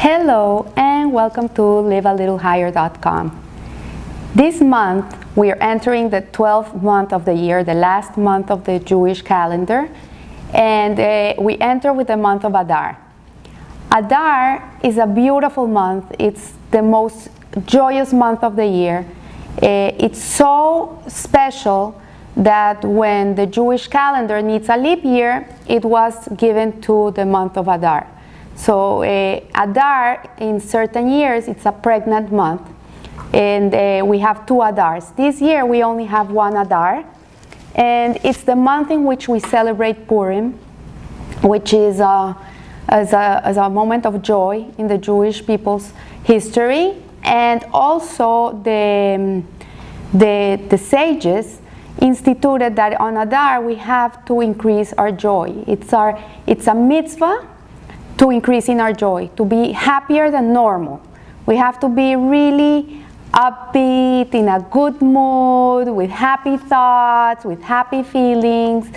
Hello and welcome to livealittlehigher.com. This month we are entering the 12th month of the year, the last month of the Jewish calendar, and we enter with the month of Adar. Adar is a beautiful month. It's the most joyous month of the year. It's so special that when the Jewish calendar needs a leap year, it was given to the month of Adar. So Adar, in certain years, it's a pregnant month, and we have two Adars. This year we only have one Adar, and it's the month in which we celebrate Purim, which is as a moment of joy in the Jewish people's history. And also the sages instituted that on Adar we have to increase our joy. It's a mitzvah to increase in our joy, to be happier than normal. We have to be really upbeat, in a good mood, with happy thoughts, with happy feelings.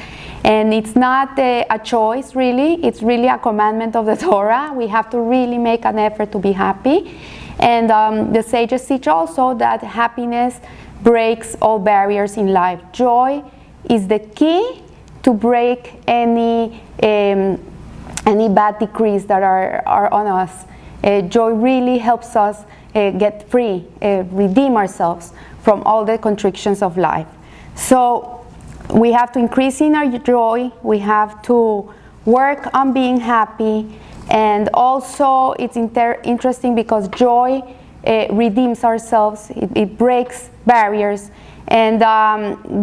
And it's not a choice, really. It's really a commandment of the Torah. We have to really make an effort to be happy. And the sages teach also that happiness breaks all barriers in life. Joy is the key to break any bad decrees that are on us. Joy really helps us get free, redeem ourselves from all the constrictions of life. So we have to increase in our joy. We have to work on being happy. And also it's interesting because joy redeems ourselves. It breaks barriers. And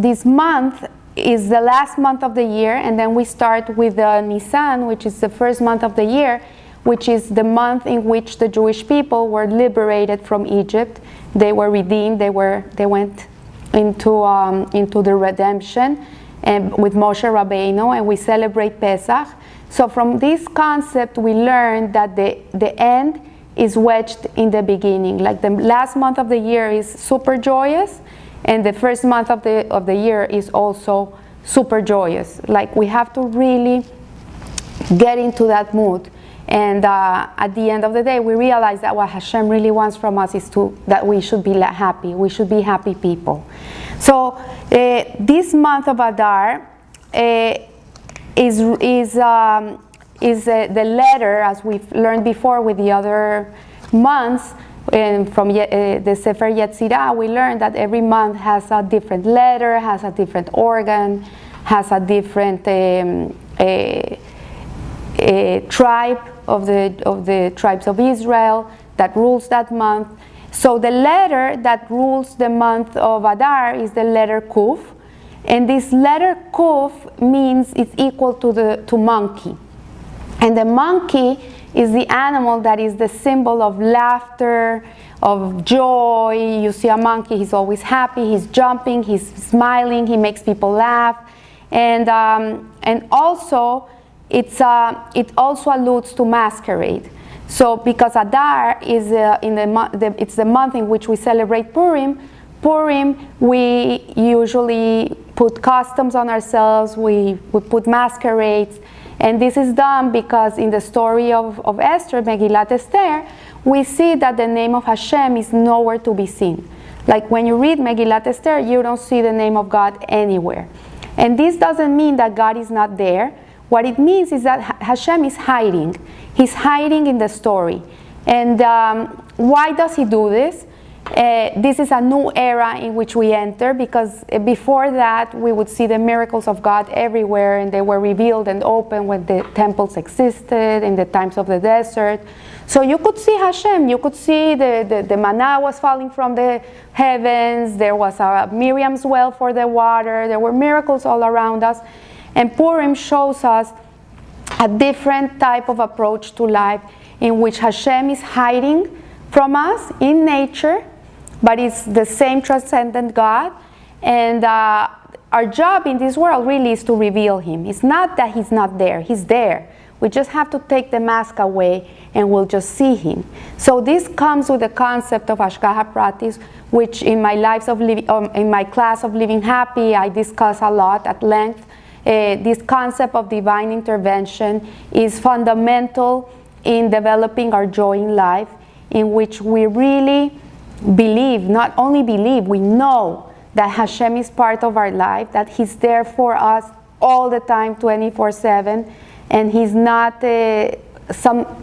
this month is the last month of the year, and then we start with Nisan, which is the first month of the year, which is the month in which the Jewish people were liberated from Egypt. They were redeemed. They went into the redemption, and with Moshe Rabbeinu, and we celebrate Pesach. So from this concept, we learn that the end is wedged in the beginning. Like the last month of the year is super joyous, and the first month of the year is also super joyous. Like we have to really get into that mood. And at the end of the day, we realize that what Hashem really wants from us is that we should be happy. We should be happy people. So this month of Adar is the letter, as we've learned before with the other months. And from the Sefer Yetzirah, we learned that every month has a different letter, has a different organ, has a different tribe of the tribes of Israel that rules that month. So the letter that rules the month of Adar is the letter Kuf, and this letter Kuf means it's equal to monkey, and the monkey is the animal that is the symbol of laughter, of joy. You see a monkey, he's always happy, he's jumping, he's smiling, he makes people laugh. And also, it also alludes to masquerade. So because Adar is it's the month in which we celebrate Purim, we usually put customs on ourselves, we put masquerades. And this is done because in the story of Esther, Megillat Esther, we see that the name of Hashem is nowhere to be seen. Like when you read Megillat Esther, you don't see the name of God anywhere. And this doesn't mean that God is not there. What it means is that Hashem is hiding. He's hiding in the story. And why does he do this? This is a new era in which we enter, because before that we would see the miracles of God everywhere, and they were revealed and open when the temples existed in the times of the desert. So you could see Hashem, you could see the manna was falling from the heavens, there was a Miriam's well for the water, there were miracles all around us. And Purim shows us a different type of approach to life in which Hashem is hiding from us in nature, but it's the same transcendent God, and our job in this world really is to reveal Him. It's not that He's not there, He's there. We just have to take the mask away and we'll just see Him. So this comes with the concept of Hashgacha Pratis, which in my class of Living Happy, I discuss a lot at length. This concept of divine intervention is fundamental in developing our joy in life, in which we really believe, not only believe, we know that Hashem is part of our life, that He's there for us all the time, 24/7, and He's not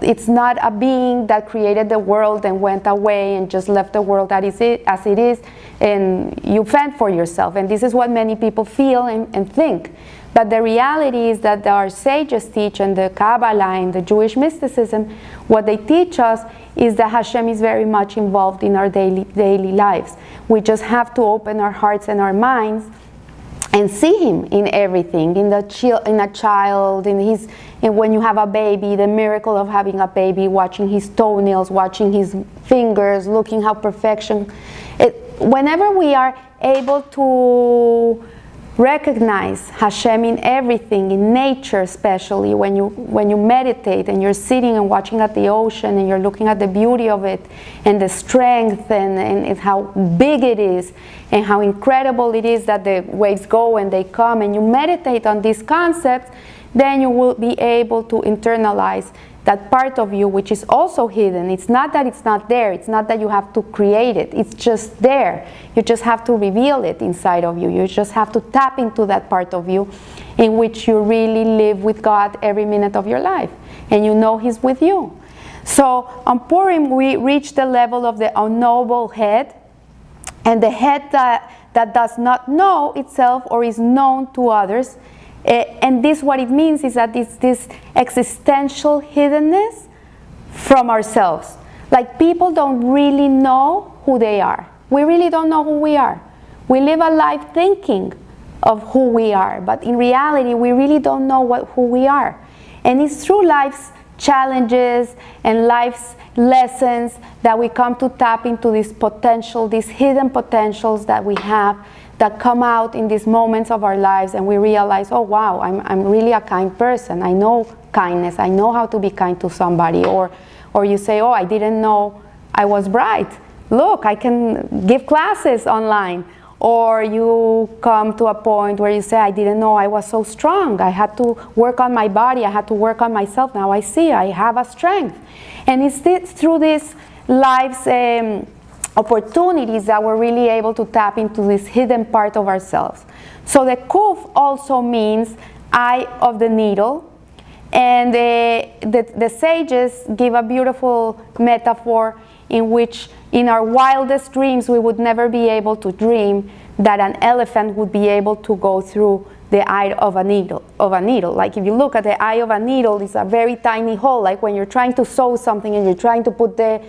it's not a being that created the world and went away and just left the world as it is, and you fend for yourself. And this is what many people feel and think. But the reality is that our sages teach, and the Kabbalah and the Jewish mysticism, what they teach us is that Hashem is very much involved in our daily lives. We just have to open our hearts and our minds and see Him in everything, in a child, in when you have a baby, the miracle of having a baby, watching his toenails, watching his fingers, looking how perfection. Whenever we are able to recognize Hashem in everything, in nature especially, when you meditate and you're sitting and watching at the ocean and you're looking at the beauty of it and the strength and how big it is and how incredible it is that the waves go and they come, and you meditate on these concepts, then you will be able to internalize that part of you which is also hidden. It's not that it's not there. It's not that you have to create it. It's just there. You just have to reveal it inside of you. You just have to tap into that part of you in which you really live with God every minute of your life. And you know He's with you. So on Purim, we reach the level of the unknowable head, and the head that does not know itself or is known to others. And this, what it means is that it's this existential hiddenness from ourselves. Like, people don't really know who they are. We really don't know who we are. We live a life thinking of who we are, but in reality, we really don't know who we are. And it's through life's challenges and life's lessons that we come to tap into this potential, these hidden potentials that we have, that come out in these moments of our lives, and we realize, oh wow, I'm really a kind person. I know kindness. I know how to be kind to somebody. Or you say, oh, I didn't know I was bright. Look, I can give classes online. Or you come to a point where you say, I didn't know I was so strong. I had to work on my body. I had to work on myself. Now I see I have a strength. And it's through this life's opportunities that we're really able to tap into this hidden part of ourselves. So the kuf also means eye of the needle, and the sages give a beautiful metaphor in which in our wildest dreams we would never be able to dream that an elephant would be able to go through the eye of a needle. Like, if you look at the eye of a needle, it's a very tiny hole. Like when you're trying to sew something and you're trying to put the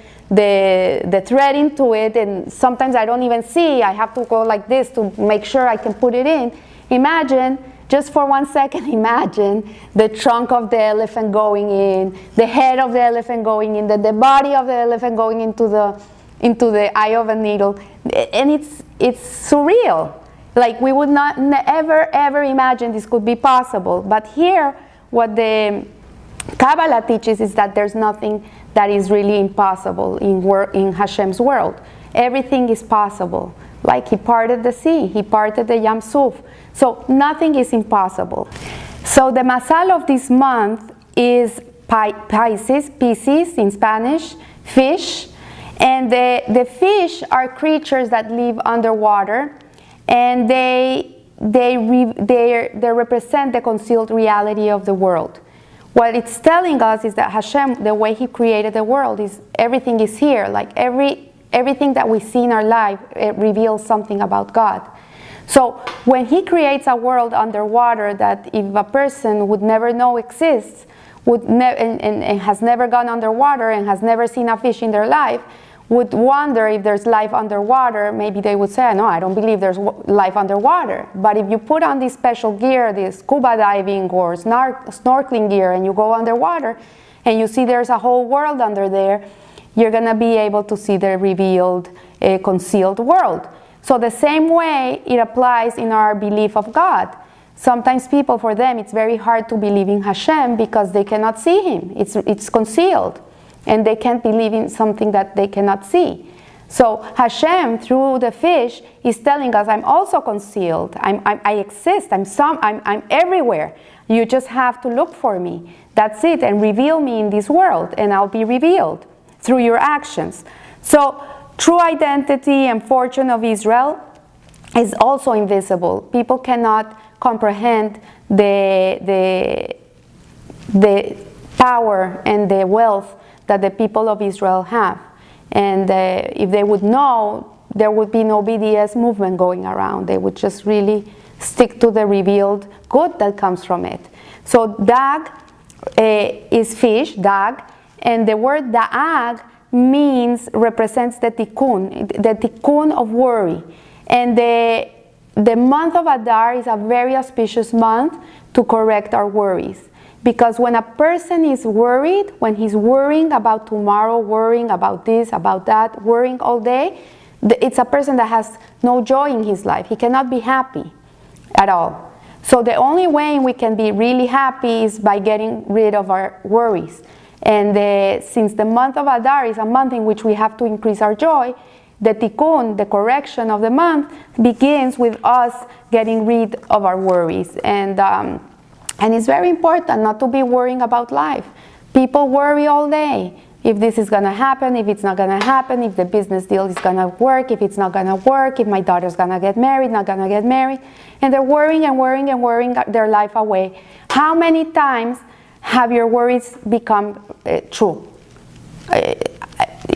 thread into it, and sometimes I don't even see. I have to go like this to make sure I can put it in. Imagine, just for 1 second, imagine the trunk of the elephant going in, the head of the elephant going in, the body of the elephant going into the eye of a needle, and it's surreal. Like, we would not ever imagine this could be possible. But here, what the Kabbalah teaches is that there's nothing that is really impossible in Hashem's world. Everything is possible. Like, He parted the sea, He parted the Yam Suf. So nothing is impossible. So the masal of this month is Pisces in Spanish, fish. And the fish are creatures that live underwater. And they represent the concealed reality of the world. What it's telling us is that Hashem, the way He created the world, is everything is here. Like everything that we see in our life, it reveals something about God. So when He creates a world underwater that if a person would never know exists, and has never gone underwater and has never seen a fish in their life, would wonder if there's life underwater, maybe they would say, no, I don't believe there's life underwater. But if you put on this special gear, this scuba diving or snorkeling gear, and you go underwater and you see there's a whole world under there, you're going to be able to see the revealed, concealed world. So the same way it applies in our belief of God. Sometimes people, for them, it's very hard to believe in Hashem because they cannot see Him. It's concealed. And they can't believe in something that they cannot see. So Hashem, through the fish, is telling us, I'm also concealed. I exist. I'm everywhere. You just have to look for me. That's it. And reveal me in this world, and I'll be revealed through your actions. So, true identity and fortune of Israel is also invisible. People cannot comprehend the power and the wealth that the people of Israel have. And if they would know, there would be no BDS movement going around. They would just really stick to the revealed good that comes from it. So dag is fish, dag, and the word daag represents the tikkun of worry. And the month of Adar is a very auspicious month to correct our worries. Because when a person is worried, when he's worrying about tomorrow, worrying about this, about that, worrying all day, it's a person that has no joy in his life. He cannot be happy at all. So the only way we can be really happy is by getting rid of our worries. And since the month of Adar is a month in which we have to increase our joy, the tikkun, the correction of the month, begins with us getting rid of our worries. And it's very important not to be worrying about life. People worry all day. If this is going to happen, if it's not going to happen, if the business deal is going to work, if it's not going to work, if my daughter's going to get married, not going to get married. And they're worrying and worrying and worrying their life away. How many times have your worries become true?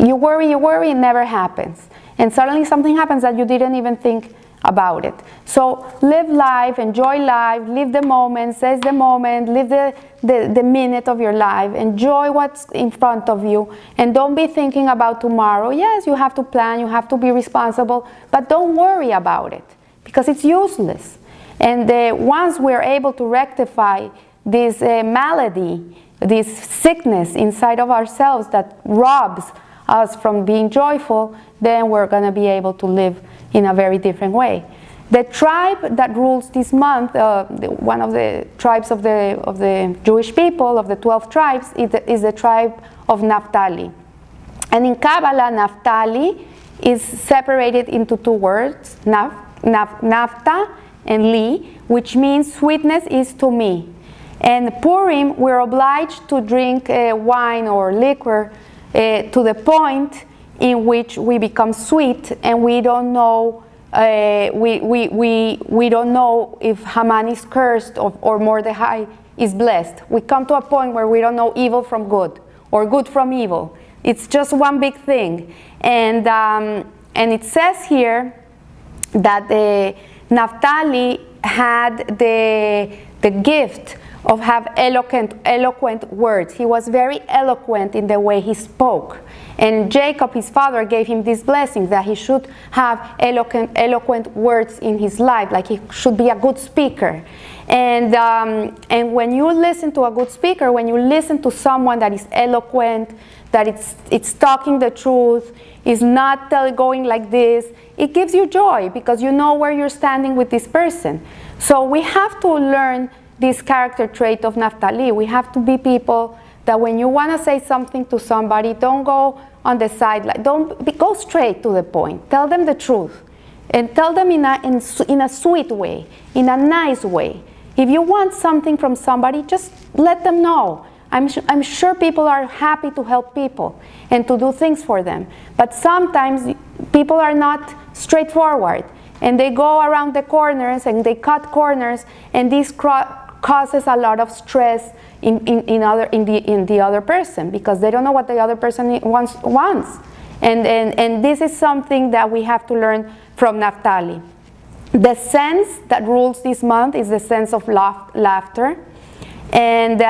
You worry, it never happens. And suddenly something happens that you didn't even think about it. So live life, enjoy life, live the moment, seize the moment, live the minute of your life, enjoy what's in front of you, and don't be thinking about tomorrow. Yes, you have to plan, you have to be responsible, but don't worry about it, because it's useless. And once we're able to rectify this malady, this sickness inside of ourselves that robs us from being joyful, then we're going to be able to live in a very different way. The tribe that rules this month, one of the tribes of the Jewish people, of the 12 tribes, is the tribe of Naphtali. And in Kabbalah, Naphtali is separated into two words, nafta and li, which means sweetness is to me. And Purim, we're obliged to drink wine or liquor to the point in which we become sweet, and we don't know we don't know if Haman is cursed or Mordecai is blessed. We come to a point where we don't know evil from good or good from evil. It's just one big thing. And it says here that Naphtali had the gift of have eloquent words. He was very eloquent in the way he spoke. And Jacob, his father, gave him this blessing that he should have eloquent words in his life, like he should be a good speaker. And when you listen to a good speaker, when you listen to someone that is eloquent, that it's talking the truth, is not going like this, it gives you joy because you know where you're standing with this person. So we have to learn this character trait of Naphtali. We have to be people that when you want to say something to somebody, don't go on the side, go straight to the point. Tell them the truth, and tell them in a sweet way, in a nice way. If you want something from somebody, just let them know. I'm sure people are happy to help people and to do things for them. But sometimes people are not straightforward, and they go around the corners and they cut corners, and this causes a lot of stress in the other person, because they don't know what the other person wants. And this is something that we have to learn from Naphtali. The sense that rules this month is the sense of laughter. And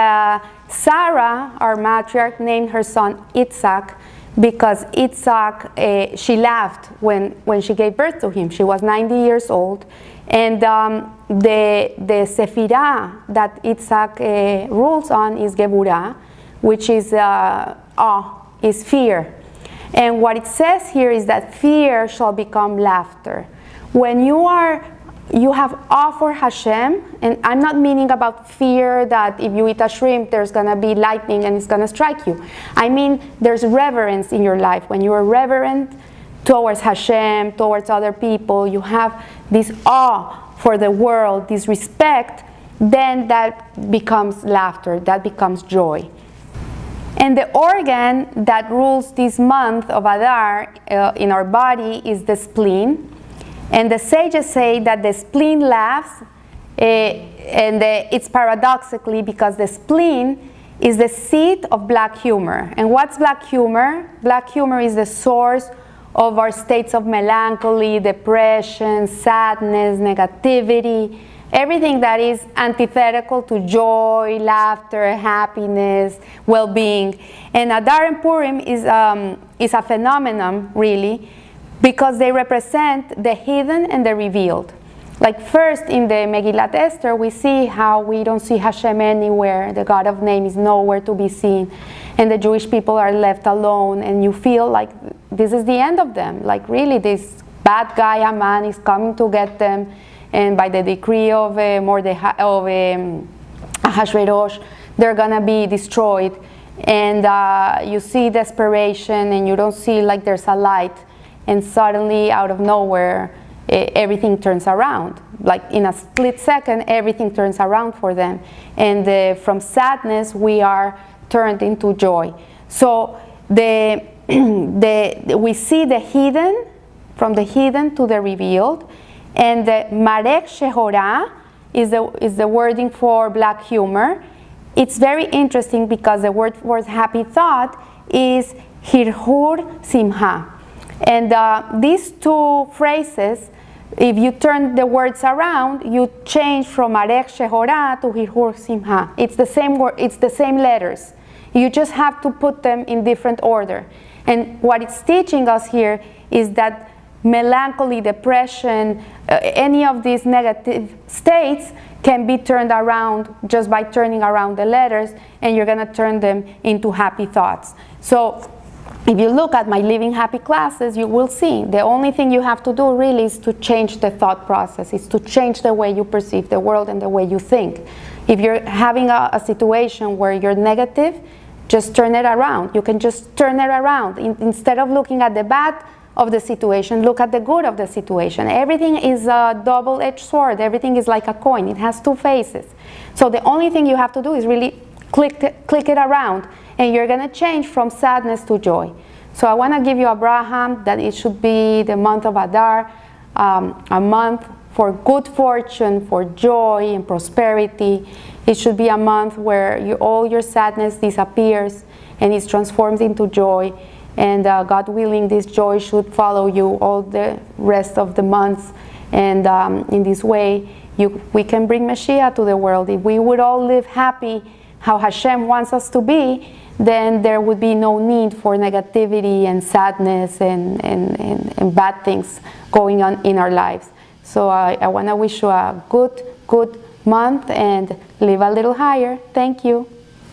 Sarah, our matriarch, named her son Itzhak because Itzhak, she laughed when she gave birth to him. She was 90 years old. And the Sephirah that Itzhak rules on is Geburah, which is awe, is fear. And what it says here is that fear shall become laughter. When you have awe for Hashem, and I'm not meaning about fear that if you eat a shrimp, there's going to be lightning and it's going to strike you. I mean, there's reverence in your life. When you are reverent towards Hashem, towards other people, you have this awe for the world, this respect, then that becomes laughter, that becomes joy. And the organ that rules this month of Adar in our body is the spleen. And the sages say that the spleen laughs, and it's paradoxically because the spleen is the seat of black humor. And what's black humor? Black humor is the source of our states of melancholy, depression, sadness, negativity, everything that is antithetical to joy, laughter, happiness, well-being. And Adar and Purim is a phenomenon, really, because they represent the hidden and the revealed. Like first in the Megillat Esther, we see how we don't see Hashem anywhere. The God of name is nowhere to be seen. And the Jewish people are left alone, and you feel like this is the end of them. Like really, this bad guy Haman is coming to get them, and by the decree of Ahasuerus, they're gonna be destroyed. And you see desperation, and you don't see like there's a light, and suddenly out of nowhere, everything turns around. Like in a split second, everything turns around for them. And from sadness, we are turned into joy. So we see the hidden, from the hidden to the revealed. And the Marek Shehorah is the wording for black humor. It's very interesting because the word for happy thought is Hirhur Simha. And these two phrases, if you turn the words around, you change from Marek Shehorah to Hirhur Simha. It's the same word, it's the same letters. You just have to put them in different order. And what it's teaching us here is that melancholy, depression, any of these negative states can be turned around just by turning around the letters, and you're going to turn them into happy thoughts. So if you look at my Living Happy classes, you will see the only thing you have to do really is to change the thought process, is to change the way you perceive the world and the way you think. If you're having a situation where you're negative, just turn it around. You can just turn it around. Instead of looking at the bad of the situation, look at the good of the situation. Everything is a double-edged sword. Everything is like a coin. It has two faces. So the only thing you have to do is really click it around, and you're going to change from sadness to joy. So I want to give you Abraham that it should be the month of Adar, a month for good fortune, for joy and prosperity. It should be a month where all your sadness disappears and is transformed into joy. And God willing, this joy should follow you all the rest of the months. And in this way, we can bring Mashiach to the world. If we would all live happy how Hashem wants us to be, then there would be no need for negativity and sadness and bad things going on in our lives. So I want to wish you a good month and live a little higher. Thank you.